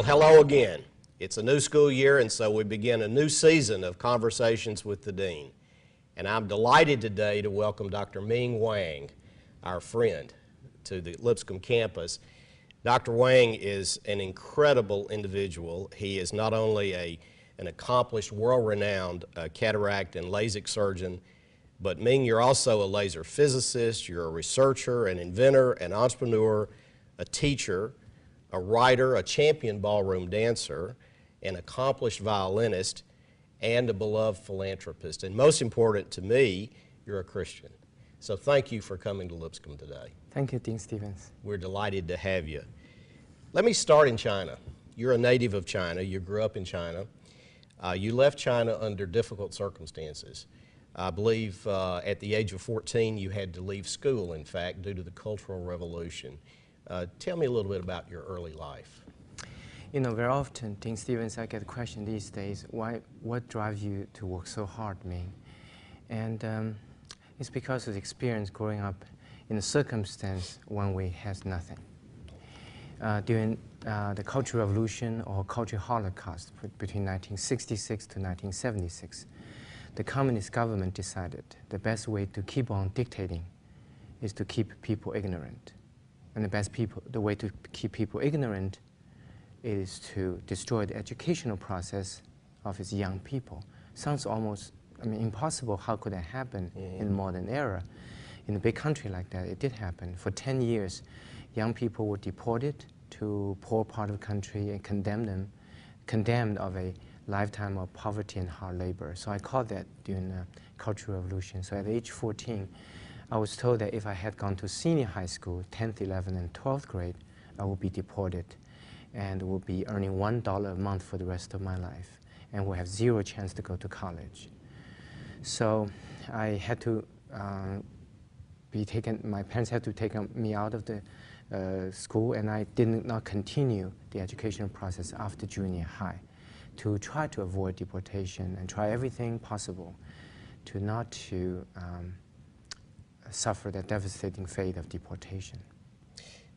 Well, hello again. It's a new school year, and so we begin a new season of Conversations with the Dean. And I'm delighted today to welcome Dr. Ming Wang, our friend, to the Lipscomb campus. Dr. Wang is an incredible individual. He is not only an accomplished, world-renowned cataract and LASIK surgeon, but Ming, you're also a laser physicist, you're a researcher, an inventor, an entrepreneur, a teacher, a writer, a champion ballroom dancer, an accomplished violinist, and a beloved philanthropist. And most important to me, you're a Christian. So thank you for coming to Lipscomb today. Thank you, Dean Stevens. We're delighted to have you. Let me start in China. You're a native of China. You grew up in China. You left China under difficult circumstances. I believe at the age of 14 you had to leave school, in fact, due to the Cultural Revolution. Tell me a little bit about your early life. You know, very often, Dean Stevens, I get a question these days, what drives you to work so hard, Ming? And it's because of the experience growing up in a circumstance when we had nothing. During the Cultural Revolution or Cultural Holocaust between 1966 to 1976, the communist government decided the best way to keep on dictating is to keep people ignorant. And the way to keep people ignorant is to destroy the educational process of its young people. Sounds almost, impossible. How could that happen in the modern era? In a big country like that, it did happen. For 10 years, young people were deported to poor part of the country and condemned of a lifetime of poverty and hard labor. So I called that during the Cultural Revolution. So at age 14, I was told that if I had gone to senior high school, 10th, 11th, and 12th grade, I would be deported and would be earning $1 a month for the rest of my life and would have zero chance to go to college. So I had to my parents had to take me out of the school, and I did not continue the educational process after junior high to try to avoid deportation and try everything possible to not to suffer the devastating fate of deportation.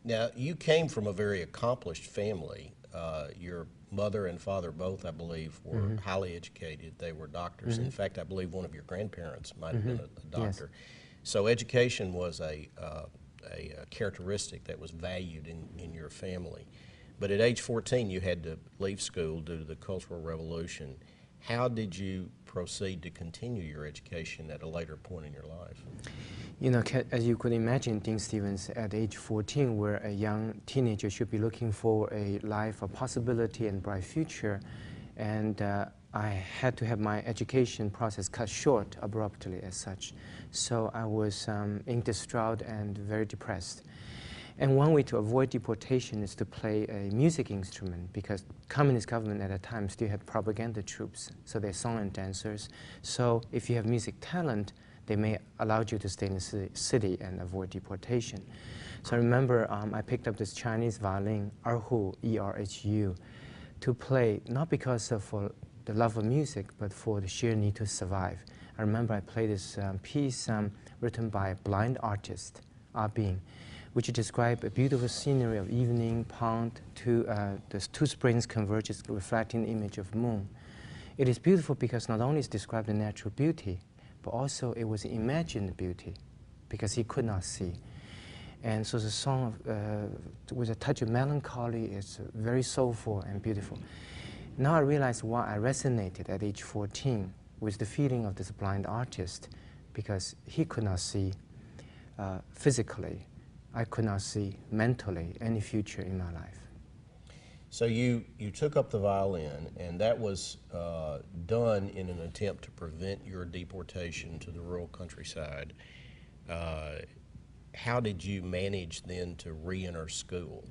Now, you came from a very accomplished family. Your mother and father both, I believe, were highly educated. They were doctors. In fact, I believe one of your grandparents might have been a doctor. Yes. So education was a characteristic that was valued in your family. But at age 14, you had to leave school due to the Cultural Revolution. How did you proceed to continue your education at a later point in your life? You know, as you could imagine, Dean Stevens, at age 14, where a young teenager should be looking for a life of possibility and bright future, and I had to have my education process cut short abruptly as such. So I was in distraught and very depressed. And one way to avoid deportation is to play a music instrument, because communist government at that time still had propaganda troops, so they're song and dancers. So if you have music talent, they may allow you to stay in the city and avoid deportation. So I remember I picked up this Chinese violin, erhu, E-R-H-U, to play, not because for the love of music, but for the sheer need to survive. I remember I played this piece written by a blind artist, Bing, which described a beautiful scenery of evening, pond, the two springs converges, reflecting the image of moon. It is beautiful because not only it described the natural beauty, but also it was imagined beauty, because he could not see. And so the song with a touch of melancholy is very soulful and beautiful. Now I realize why I resonated at age 14 with the feeling of this blind artist, because he could not see physically. I could not see mentally any future in my life. So you took up the violin, and that was done in an attempt to prevent your deportation to the rural countryside. How did you manage then to re-enter school?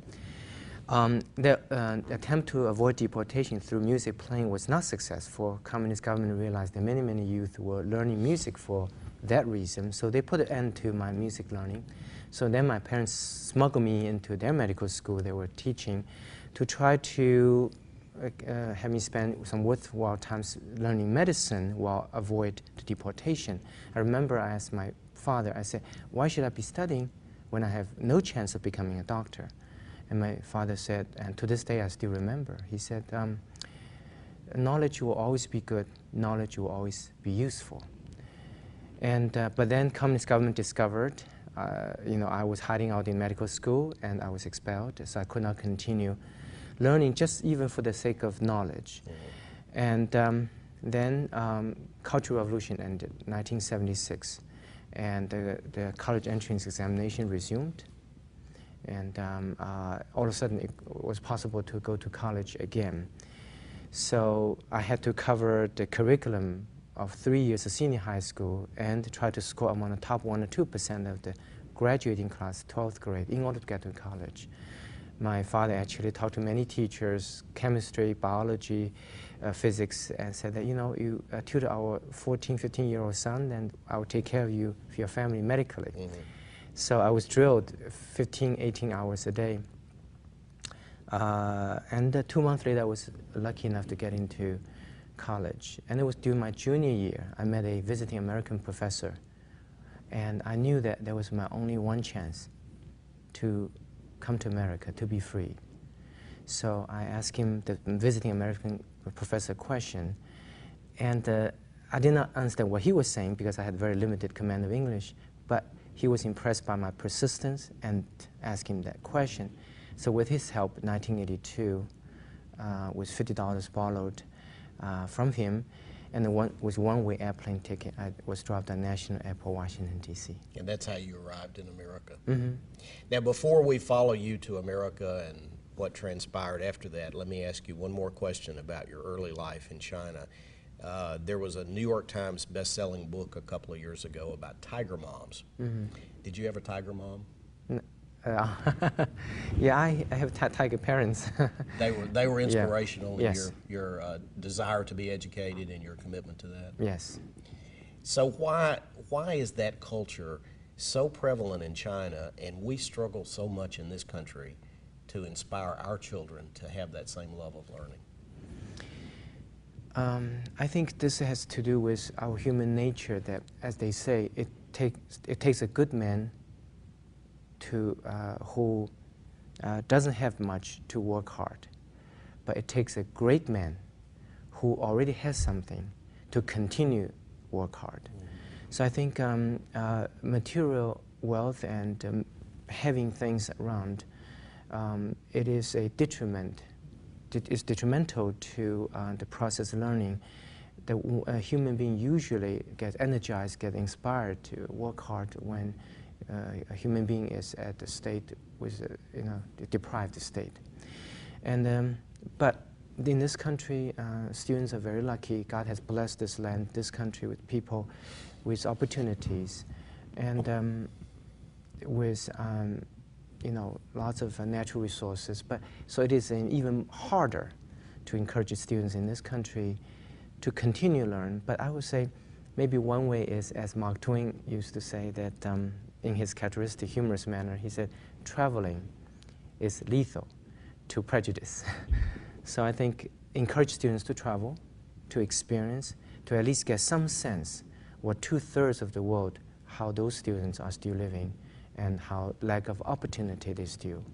The attempt to avoid deportation through music playing was not successful. Communist government realized that many youth were learning music for that reason, so they put an end to my music learning. So then my parents smuggled me into their medical school they were teaching to try to have me spend some worthwhile times learning medicine while avoid the deportation. I remember I asked my father, I said, why should I be studying when I have no chance of becoming a doctor? And my father said, and to this day I still remember, he said, knowledge will always be good, knowledge will always be useful. And, but then communist government discovered, I was hiding out in medical school and I was expelled, so I could not continue learning just even for the sake of knowledge. And then Cultural Revolution ended, 1976, and the college entrance examination resumed. And all of a sudden it was possible to go to college again. So I had to cover the curriculum of 3 years of senior high school and try to score among the top 1 or 2% of the graduating class, 12th grade, in order to get to college. My father actually talked to many teachers, chemistry, biology, physics, and said that, you tutor our 14, 15-year-old son, and I will take care of you, for your family, medically. So I was drilled 15, 18 hours a day. And 2 months later, I was lucky enough to get into college. And it was during my junior year, I met a visiting American professor. And I knew that there was my only one chance to come to America, to be free. So I asked him, the visiting American professor, a question. And I did not understand what he was saying because I had very limited command of English. But he was impressed by my persistence and asked him that question. So with his help, 1982, with $50 borrowed from him, and with one-way airplane ticket, I was dropped at National Airport, Washington, D.C. And that's how you arrived in America. Now, before we follow you to America and what transpired after that, let me ask you one more question about your early life in China. There was a New York Times best-selling book a couple of years ago about tiger moms. Did you have a tiger mom? Yeah, I have tiger parents. They were inspirational in Yes. your desire to be educated and your commitment to that. Yes. So why is that culture so prevalent in China, and we struggle so much in this country to inspire our children to have that same love of learning? I think this has to do with our human nature that, as they say, it takes a good man who doesn't have much to work hard, but it takes a great man who already has something to continue work hard. So I think material wealth and having things around, it is a detriment. It is detrimental to the process of learning. A human being usually gets energized, gets inspired to work hard when a human being is at the state with the deprived state. And but in this country, students are very lucky. God has blessed this land, this country, with people with opportunities, and with lots of natural resources. But so it is even harder to encourage students in this country to continue learn. But I would say maybe one way is, as Mark Twain used to say, that in his characteristic humorous manner, he said, traveling is lethal to prejudice. So I think encourage students to travel, to experience, to at least get some sense what 2/3 of the world, how those students are still living, and how lack of opportunity they still.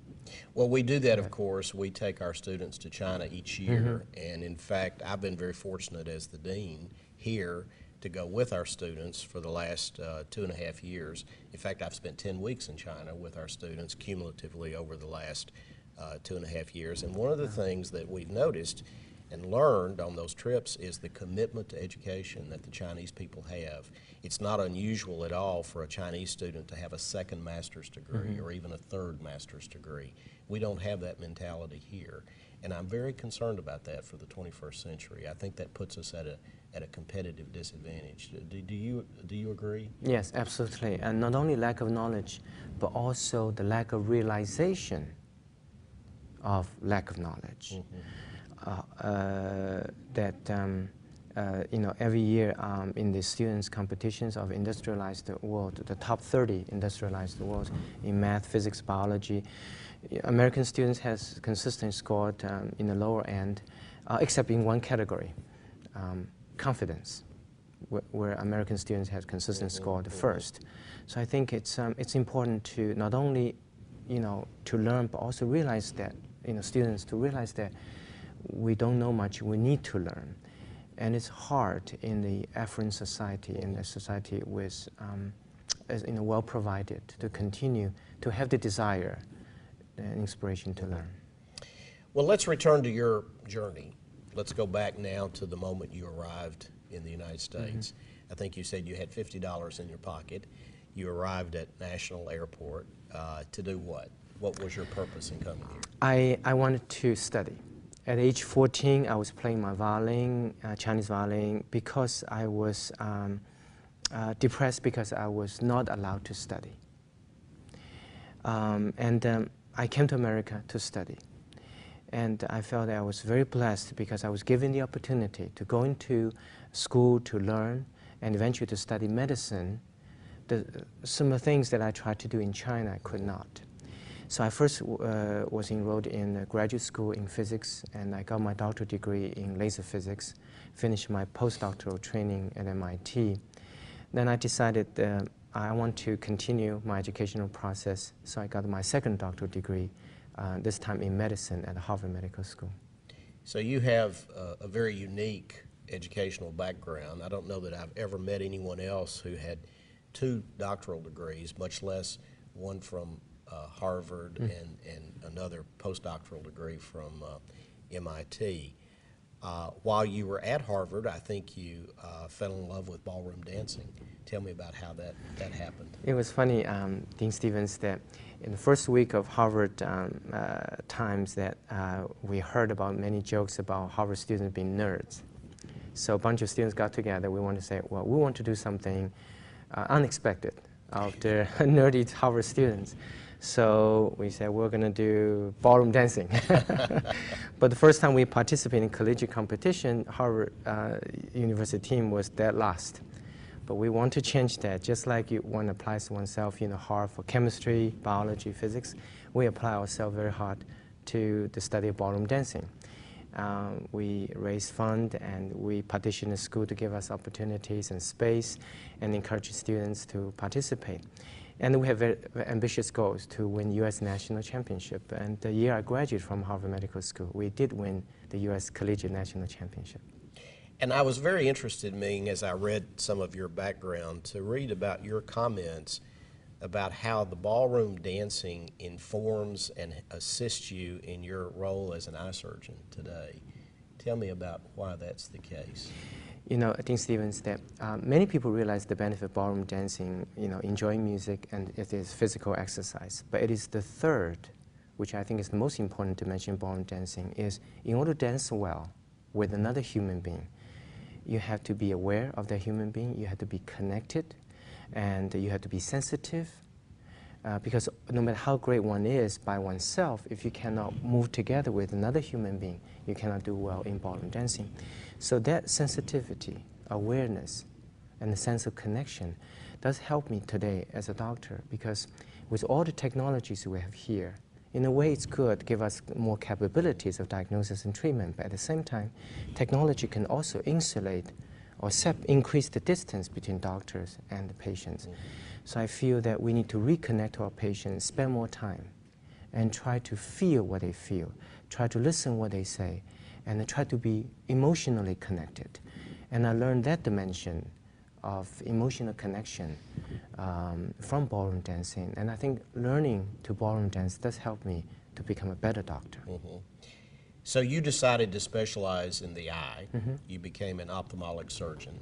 Well, we do that, of course. We take our students to China each year, and in fact, I've been very fortunate as the dean here to go with our students for the last 2.5 years. In fact, I've spent 10 weeks in China with our students cumulatively over the last 2.5 years. And one of the things that we've noticed and learned on those trips is the commitment to education that the Chinese people have. It's not unusual at all for a Chinese student to have a second master's degree or even a third master's degree. We don't have that mentality here. And I'm very concerned about that for the 21st century. I think that puts us at a competitive disadvantage. Do you agree? Yes, absolutely. And not only lack of knowledge, but also the lack of realization of lack of knowledge. Every year in the students' competitions of industrialized world, the top 30 industrialized world in math, physics, biology, American students has consistently scored in the lower end, except in one category, confidence, where American students have consistently scored first. So I think it's important to not only to learn, but also realize that, students to realize that we don't know much, we need to learn. And it's hard in the affluent society, in a society with, well provided, to continue to have the desire and inspiration to learn. Well, let's return to your journey. Let's go back now to the moment you arrived in the United States. I think you said you had $50 in your pocket. You arrived at National Airport to do what? What was your purpose in coming here? I wanted to study. At age 14, I was playing my violin, Chinese violin, because I was depressed because I was not allowed to study. I came to America to study. And I felt that I was very blessed because I was given the opportunity to go into school to learn and eventually to study medicine. Some of the things that I tried to do in China, I could not. So I first was enrolled in graduate school in physics, and I got my doctoral degree in laser physics, finished my postdoctoral training at MIT. Then I decided I want to continue my educational process, so I got my second doctoral degree, this time in medicine at Harvard Medical School. So you have a very unique educational background. I don't know that I've ever met anyone else who had 2 doctoral degrees, much less one from Harvard and another postdoctoral degree from MIT. While you were at Harvard, I think you fell in love with ballroom dancing. Tell me about how that happened. It was funny, Dean Stevens, that in the first week of Harvard Times that we heard about many jokes about Harvard students being nerds. So a bunch of students got together. We want to say, well, we want to do something unexpected of the nerdy Harvard students. So we said we're going to do ballroom dancing. But the first time we participated in collegiate competition, Harvard University team was dead last. But we want to change that. Just like one applies oneself, hard for chemistry, biology, physics, we apply ourselves very hard to the study of ballroom dancing. We raise funds and we petition the school to give us opportunities and space and encourage students to participate. And we have very ambitious goals to win U.S. national championship. And the year I graduated from Harvard Medical School, we did win the U.S. collegiate national championship. And I was very interested, Ming, as I read some of your background, to read about your comments about how the ballroom dancing informs and assists you in your role as an eye surgeon today. Tell me about why that's the case. I think, Stevens, that many people realize the benefit of ballroom dancing, enjoying music, and it is physical exercise. But it is the third, which I think is the most important dimension of ballroom dancing, is in order to dance well with another human being, you have to be aware of that human being, you have to be connected, and you have to be sensitive. Because no matter how great one is by oneself, if you cannot move together with another human being, you cannot do well in ballroom dancing. So that sensitivity, awareness, and the sense of connection does help me today as a doctor, because with all the technologies we have here, in a way it's good, give us more capabilities of diagnosis and treatment, but at the same time, technology can also insulate or increase the distance between doctors and the patients. So I feel that we need to reconnect to our patients, spend more time, and try to feel what they feel, try to listen what they say, and try to be emotionally connected. And I learned that dimension of emotional connection from ballroom dancing. And I think learning to ballroom dance does help me to become a better doctor. So you decided to specialize in the eye. You became an ophthalmic surgeon.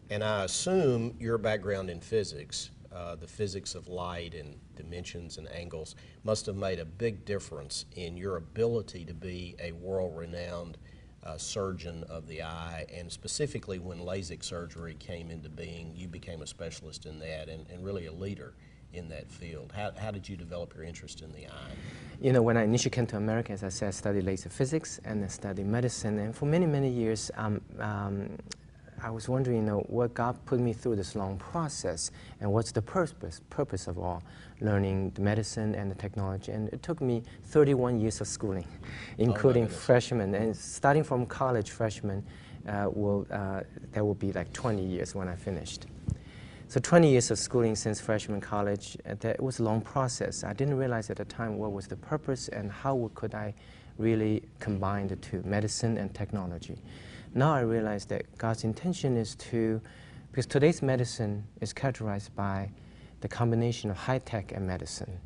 And I assume your background in physics, the physics of light and dimensions and angles, must have made a big difference in your ability to be a world-renowned surgeon of the eye, and specifically when LASIK surgery came into being, you became a specialist in that and really a leader in that field. How did you develop your interest in the eye? When I initially came to America, as I said, I studied laser physics and I studied medicine, and for many, many years, I was wondering, what God put me through this long process, and what's the purpose of all learning the medicine and the technology. And it took me 31 years of schooling, including freshman, and starting from college freshman, that will be like 20 years when I finished. So 20 years of schooling since freshman college, that was a long process. I didn't realize at the time what was the purpose and how could I really combine the two, medicine and technology. Now I realize that God's intention is to, because today's medicine is characterized by the combination of high-tech and medicine.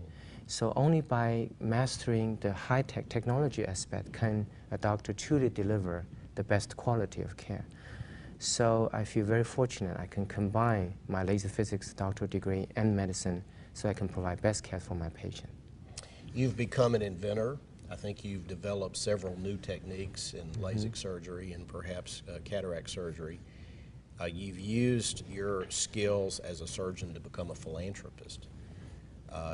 So only by mastering the high-tech technology aspect can a doctor truly deliver the best quality of care. So I feel very fortunate I can combine my laser physics doctoral degree and medicine so I can provide best care for my patient. You've become an inventor. I think you've developed several new techniques in LASIK surgery and perhaps cataract surgery. You've used your skills as a surgeon to become a philanthropist.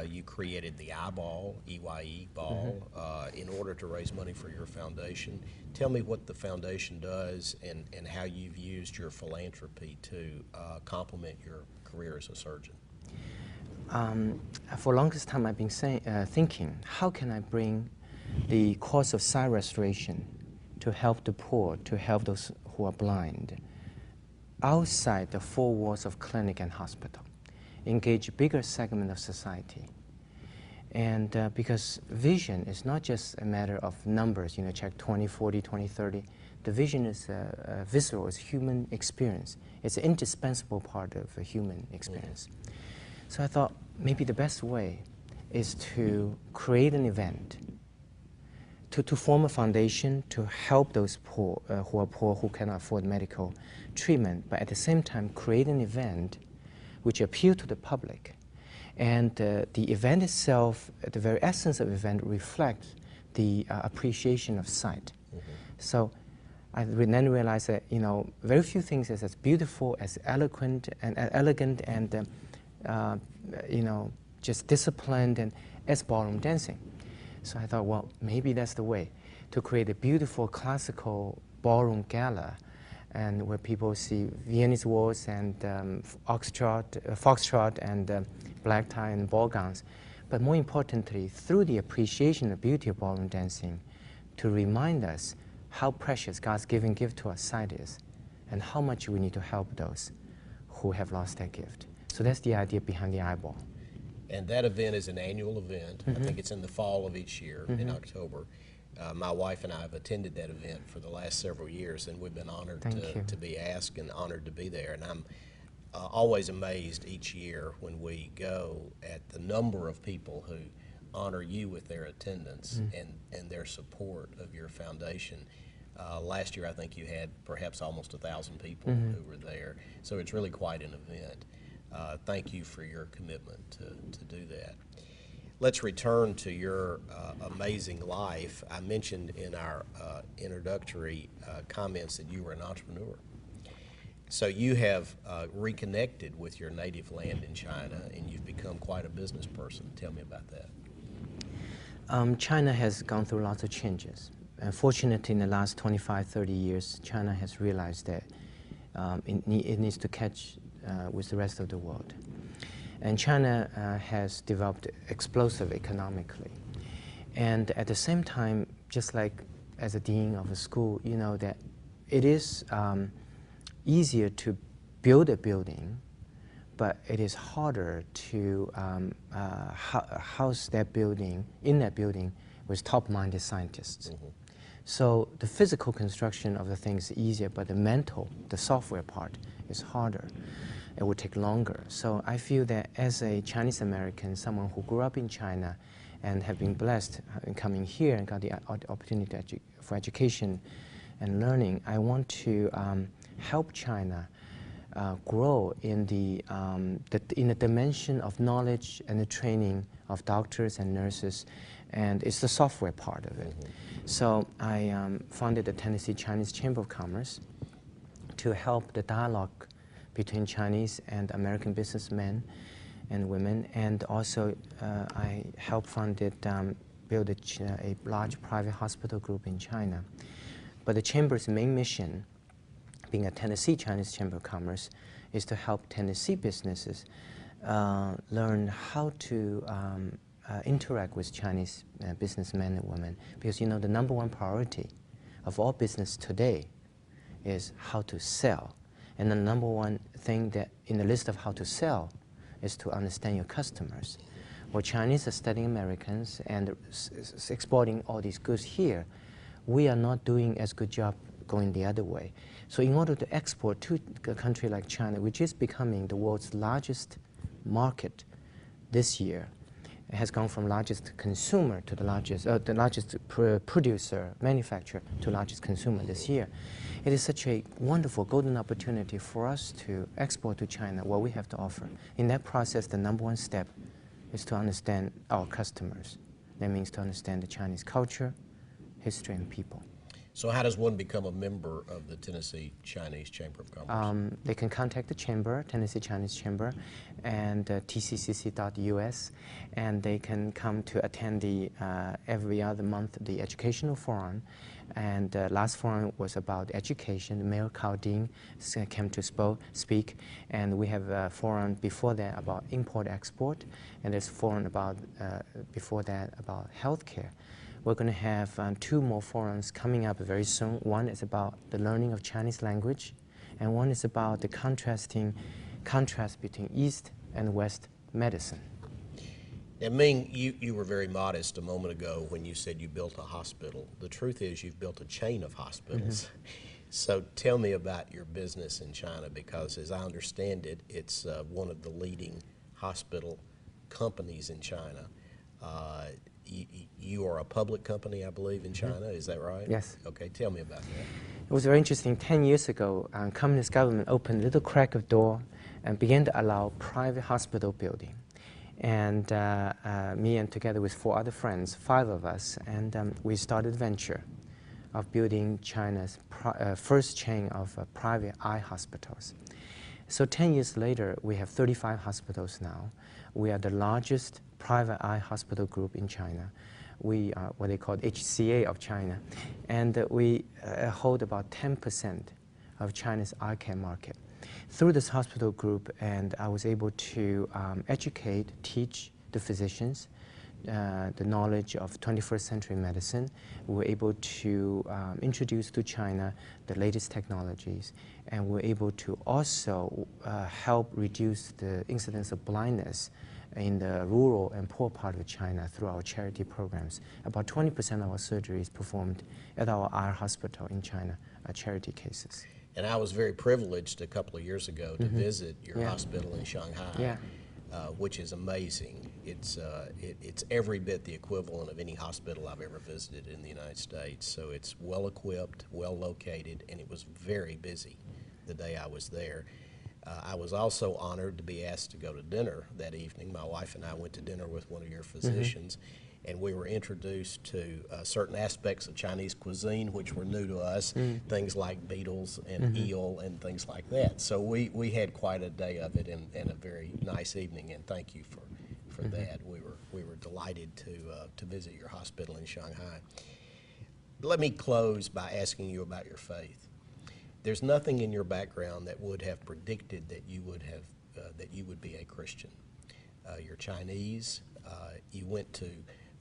You created the eyeball, EYE ball, in order to raise money for your foundation. Tell me what the foundation does and how you've used your philanthropy to complement your career as a surgeon. For the longest time I've been thinking, how can I bring the cause of sight restoration to help the poor, to help those who are blind, outside the four walls of clinic and hospital, engage a bigger segment of society. And because vision is not just a matter of numbers, you know, check 20/40, 20/30. The vision is visceral, it's human experience. It's an indispensable part of a human experience. So I thought maybe the best way is to create an event, to form a foundation to help those poor, who are poor, who cannot afford medical treatment, but at the same time create an event which appeal to the public. And the event itself, the very essence of the event reflects the appreciation of sight. So I then realized that, you know, very few things is as beautiful, as eloquent and elegant and, you know, just disciplined and as ballroom dancing. So I thought, well, maybe that's the way to create a beautiful classical ballroom and where people see Viennese waltz and foxtrot and black tie and ball gowns. But more importantly, through the appreciation of beauty of ballroom dancing, to remind us how precious God's given gift to us sight is and how much we need to help those who have lost that gift. So that's the idea behind the eyeball. And that event is an annual event. I think it's in the fall of each year, in October. My wife and I have attended that event for the last several years, and we've been honored to be asked and honored to be there. And I'm always amazed each year when we go at the number of people who honor you with their attendance and their support of your foundation. Last year, I think you had perhaps almost 1,000 people who were there, so it's really quite an event. Thank you for your commitment to do that. Let's return to your amazing life. I mentioned in our introductory comments that you were an entrepreneur. So you have reconnected with your native land in China, and you've become quite a business person. Tell me about that. China has gone through lots of changes. Fortunately, in the last 25, 30 years, China has realized that it needs to catch with the rest of the world. And China has developed explosive economically. And at the same time, just like as a dean of a school, you know that it is easier to build a building, but it is harder to house that building, in that building, with top-minded scientists. So the physical construction of the thing is easier, but the mental, the software part is harder. It would take longer. So I feel that as a Chinese American, someone who grew up in China and have been blessed in coming here and got the opportunity for education and learning, I want to help China grow in the dimension of knowledge and the training of doctors and nurses, and it's the software part of it. So I founded the Tennessee Chinese Chamber of Commerce to help the dialogue between Chinese and American businessmen and women, and also I helped build a large private hospital group in China. But the Chamber's main mission, being a Tennessee Chinese Chamber of Commerce, is to help Tennessee businesses learn how to interact with Chinese businessmen and women. Because, you know, the number one priority of all business today is how to sell. And the number one thing that in the list of how to sell is to understand your customers. Well, Chinese are studying Americans and exporting all these goods here. We are not doing as good job going the other way. So in order to export to a country like China, which is becoming the world's largest market this year, it has gone from largest consumer to the largest producer, manufacturer to largest consumer this year. It is such a wonderful golden opportunity for us to export to China what we have to offer. In that process, the number one step is to understand our customers. That means to understand the Chinese culture, history, and people. So how does one become a member of the Tennessee Chinese Chamber of Commerce? They can contact the chamber, Tennessee Chinese Chamber, and tccc.us, and they can come to attend the every other month the educational forum. And last forum was about education. Mayor Cao Ding came to speak, and we have a forum before that about import-export, and there's a forum about before that about healthcare. We're going to have 2 more forums coming up very soon. One is about the learning of Chinese language, and one is about the contrast between East and West medicine. Now, Ming, you were very modest a moment ago when you said you built a hospital. The truth is you've built a chain of hospitals. So tell me about your business in China, because as I understand it, it's one of the leading hospital companies in China. You are a public company, I believe, in China. Is that right? Yes. Okay, tell me about that. It was very interesting. 10 years ago, communist government opened a little crack of door and began to allow private hospital building. And me and together with 4 other friends, 5 of us, and we started a venture of building China's first chain of private eye hospitals. So 10 years later, we have 35 hospitals now. We are the largest private eye hospital group in China. We are what they call HCA of China. And we hold about 10% of China's eye care market. Through this hospital group, and I was able to educate, teach the physicians the knowledge of 21st century medicine. We were able to introduce to China the latest technologies, and we're able to also help reduce the incidence of blindness in the rural and poor part of China through our charity programs. About 20% of our surgeries performed at our eye hospital in China are charity cases. And I was very privileged a couple of years ago to visit your hospital in Shanghai, which is amazing. It's every bit the equivalent of any hospital I've ever visited in the United States. So it's well equipped, well located, and it was very busy the day I was there. I was also honored to be asked to go to dinner that evening. My wife and I went to dinner with one of your physicians, and we were introduced to certain aspects of Chinese cuisine which were new to us, things like beetles and eel and things like that. So we had quite a day of it and a very nice evening, and thank you for that. We were delighted to visit your hospital in Shanghai. Let me close by asking you about your faith. There's nothing in your background that would have predicted that you would be a Christian. You're Chinese. You went to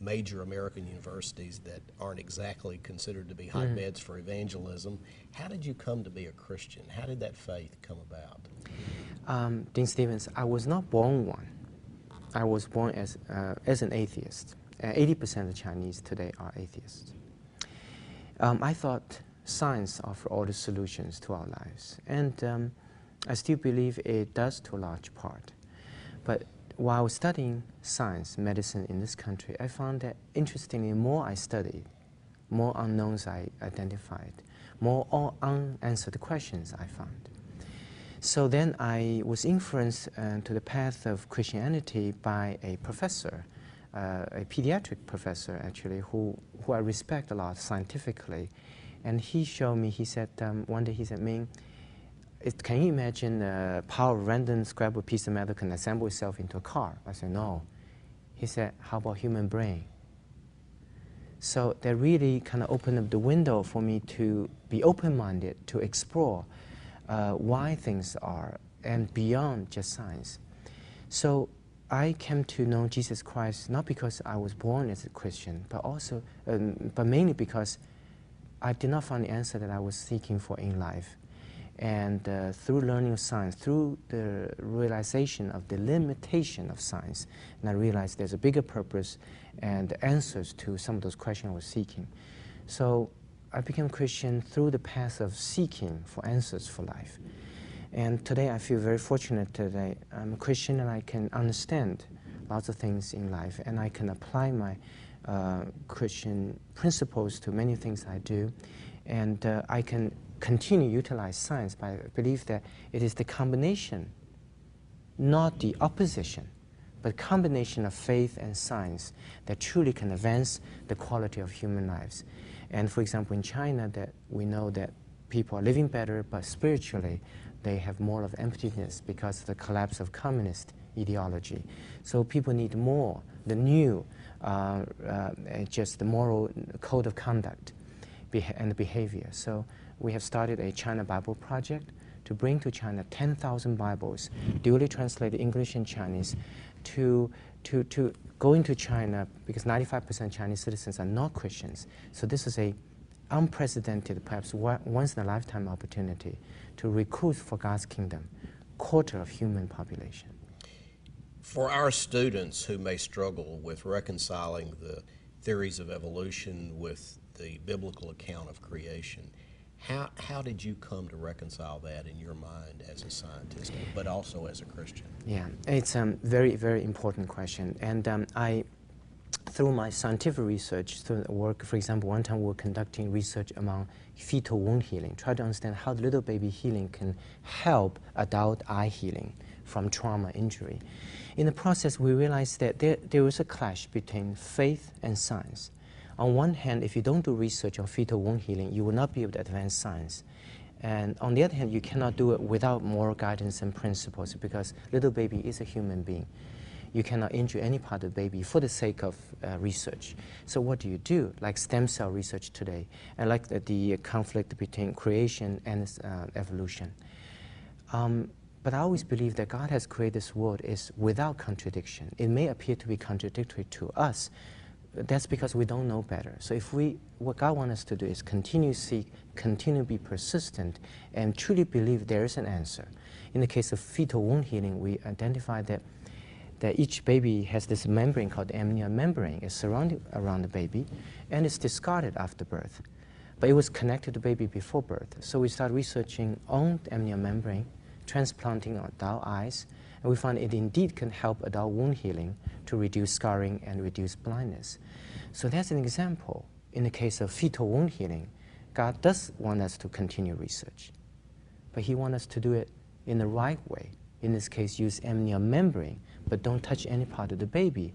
major American universities that aren't exactly considered to be hotbeds for evangelism. How did you come to be a Christian? How did that faith come about? Dean Stevens, I was not born one. I was born as an atheist. 80% of Chinese today are atheists. I thought science offers all the solutions to our lives, and I still believe it does to a large part. But while studying science, medicine in this country, I found that interestingly, the more I studied, more unknowns I identified, more unanswered questions I found. So then I was influenced to the path of Christianity by a professor, a pediatric professor actually, who I respect a lot scientifically. And he showed me, he said, one day he said, Ming, can you imagine the power of random scrabble piece of metal can assemble itself into a car? I said, no. He said, how about human brain? So that really kind of opened up the window for me to be open-minded, to explore why things are, and beyond just science. So I came to know Jesus Christ not because I was born as a Christian, but also, but mainly because I did not find the answer that I was seeking for in life. And through learning of science, through the realization of the limitation of science, and I realized there's a bigger purpose and answers to some of those questions I was seeking. So I became Christian through the path of seeking for answers for life. And today I feel very fortunate that I'm a Christian and I can understand lots of things in life, and I can apply my Christian principles to many things I do, and I can continue to utilize science, but I believe that it is the combination, not the opposition, but combination of faith and science that truly can advance the quality of human lives. And for example, in China, that we know that people are living better, but spiritually they have more of emptiness because of the collapse of communist ideology. So people need more, the new, just the moral code of conduct and behavior. So we have started a China Bible project to bring to China 10,000 Bibles, duly translated English and Chinese, to go into China, because 95% Chinese citizens are not Christians. So this is a unprecedented, perhaps once-in-a-lifetime opportunity to recruit for God's kingdom, quarter of human population. For our students who may struggle with reconciling the theories of evolution with the biblical account of creation, how did you come to reconcile that in your mind as a scientist, but also as a Christian? Yeah, it's a very, very important question. And through my scientific research, through work, for example, one time we were conducting research among fetal wound healing, try to understand how little baby healing can help adult eye healing from trauma injury. In the process, we realized that there was a clash between faith and science. On one hand, if you don't do research on fetal wound healing, you will not be able to advance science. And on the other hand, you cannot do it without moral guidance and principles, because little baby is a human being. You cannot injure any part of the baby for the sake of research. So what do you do? Like stem cell research today, and like the conflict between creation and evolution. But I always believe that God has created this world is without contradiction. It may appear to be contradictory to us. That's because we don't know better. So what God wants us to do is continue to seek, continue to be persistent, and truly believe there is an answer. In the case of fetal wound healing, we identified that each baby has this membrane called the amnion membrane. It's surrounded around the baby, and it's discarded after birth. But it was connected to the baby before birth. So we started researching on the amnion membrane, transplanting adult eyes, and we found it indeed can help adult wound healing to reduce scarring and reduce blindness. So that's an example. In the case of fetal wound healing, God does want us to continue research, but He wants us to do it in the right way. In this case, use amnion membrane, but don't touch any part of the baby.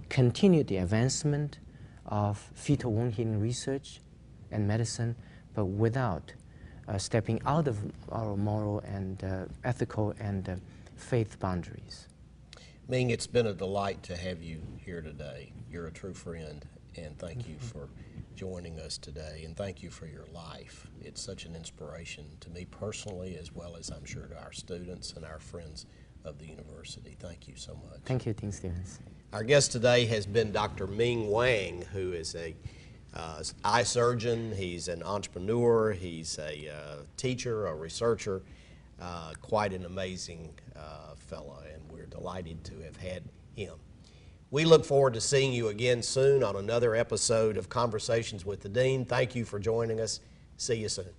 Continue the advancement of fetal wound healing research and medicine, but without stepping out of our moral and ethical and faith boundaries. Ming, it's been a delight to have you here today. You're a true friend, and thank you for joining us today, and thank you for your life. It's such an inspiration to me personally, as well as I'm sure to our students and our friends of the university. Thank you so much. Thank you, Dean Stevens. Our guest today has been Dr. Ming Wang, who is a eye surgeon. He's an entrepreneur. He's a teacher, a researcher, quite an amazing fellow, and we're delighted to have had him. We look forward to seeing you again soon on another episode of Conversations with the Dean. Thank you for joining us. See you soon.